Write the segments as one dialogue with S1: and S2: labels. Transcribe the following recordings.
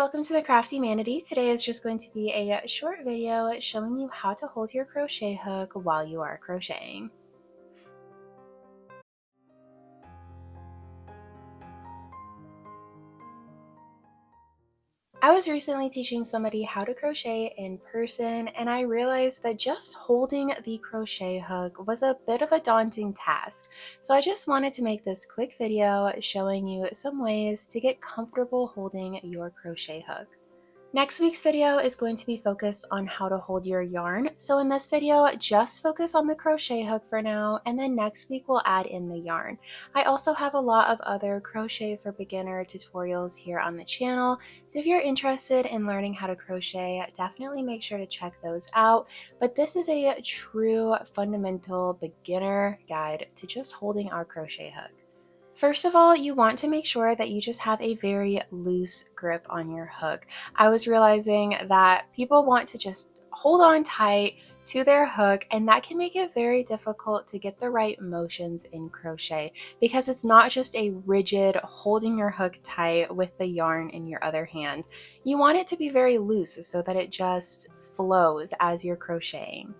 S1: welcome to the CrafteeManatee. Today is just going to be a short video showing you how to hold your crochet hook while you are crocheting. I was recently teaching somebody how to crochet in person, and I realized that just holding the crochet hook was a bit of a daunting task. So I just wanted to make this quick video showing you some ways to get comfortable holding your crochet hook. Next week's video is going to be focused on how to hold your yarn. So in this video, just focus on the crochet hook for now, and then next week we'll add in the yarn. I also have a lot of other crochet for beginner tutorials here on the channel. So if you're interested in learning how to crochet, definitely make sure to check those out. But this is a true fundamental beginner guide to just holding our crochet hook. First of all, you want to make sure that you just have a very loose grip on your hook. I was realizing that people want to just hold on tight to their hook, and that can make it very difficult to get the right motions in crochet because it's not just a rigid holding your hook tight with the yarn in your other hand. You want it to be very loose so that it just flows as you're crocheting.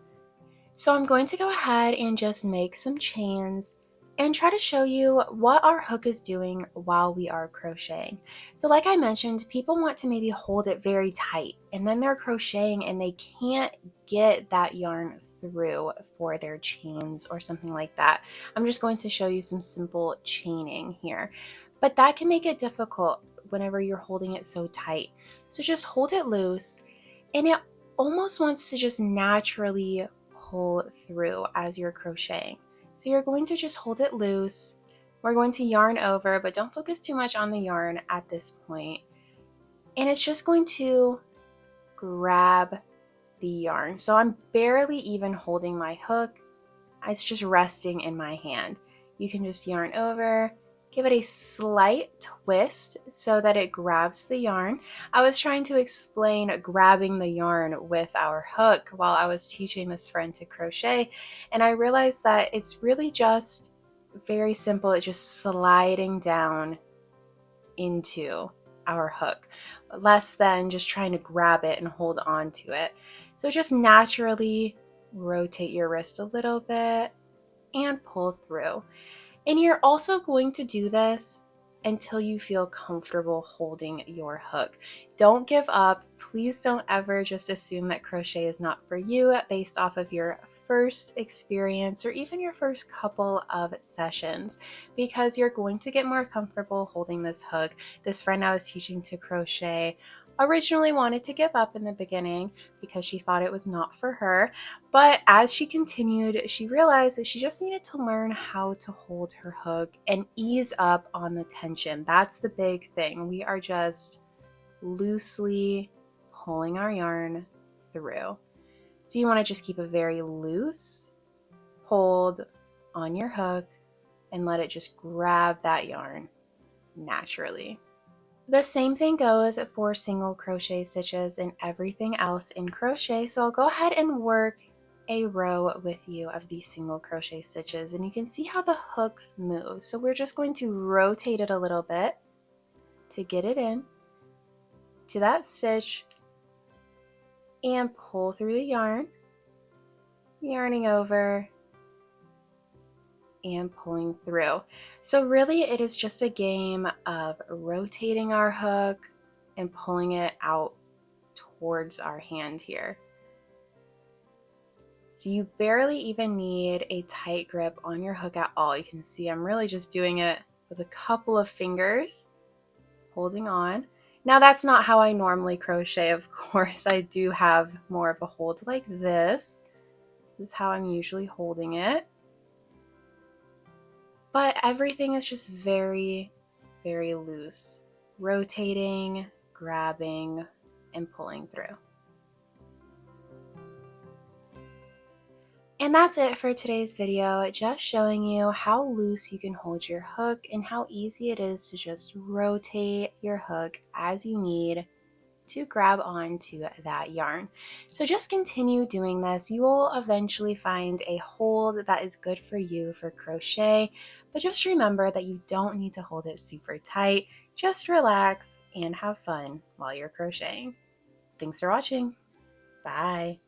S1: So I'm going to go ahead and just make some chains and try to show you what our hook is doing while we are crocheting. So like I mentioned, people want to maybe hold it very tight, and then they're crocheting and they can't get that yarn through for their chains or something like that. I'm just going to show you some simple chaining here, but that can make it difficult whenever you're holding it so tight. So just hold it loose, and it almost wants to just naturally pull through as you're crocheting. So you're going to just hold it loose. We're going to yarn over, but don't focus too much on the yarn at this point. And it's just going to grab the yarn. So I'm barely even holding my hook. It's just resting in my hand. You can just yarn over, give it a slight twist so that it grabs the yarn. I was trying to explain grabbing the yarn with our hook while I was teaching this friend to crochet, and I realized that it's really just very simple. It's just sliding down into our hook, less than just trying to grab it and hold on to it. So just naturally rotate your wrist a little bit and pull through. And you're also going to do this until you feel comfortable holding your hook. Don't give up. Please don't ever just assume that crochet is not for you based off of your first experience or even your first couple of sessions, because you're going to get more comfortable holding this hook. This friend I was teaching to crochet originally wanted to give up in the beginning because she thought it was not for her, but as she continued, she realized that she just needed to learn how to hold her hook and ease up on the tension. That's the big thing. We are just loosely pulling our yarn through. So you want to just keep a very loose hold on your hook and let it just grab that yarn naturally. The same thing goes for single crochet stitches and everything else in crochet. So I'll go ahead and work a row with you of these single crochet stitches, and you can see how the hook moves. So we're just going to rotate it a little bit to get it in to that stitch and pull through the yarn, yarning over and pulling through. So really it is just a game of rotating our hook and pulling it out towards our hand here. So you barely even need a tight grip on your hook at all. You can see I'm really just doing it with a couple of fingers, holding on. Now that's not how I normally crochet, of course. I do have more of a hold like this. This is how I'm usually holding it. But everything is just very, very loose, rotating, grabbing, and pulling through. And that's it for today's video, just showing you how loose you can hold your hook and how easy it is to just rotate your hook as you need to grab onto that yarn. So just continue doing this. You will eventually find a hold that is good for you for crochet, but just remember that you don't need to hold it super tight. Just relax and have fun while you're crocheting. Thanks for watching. Bye.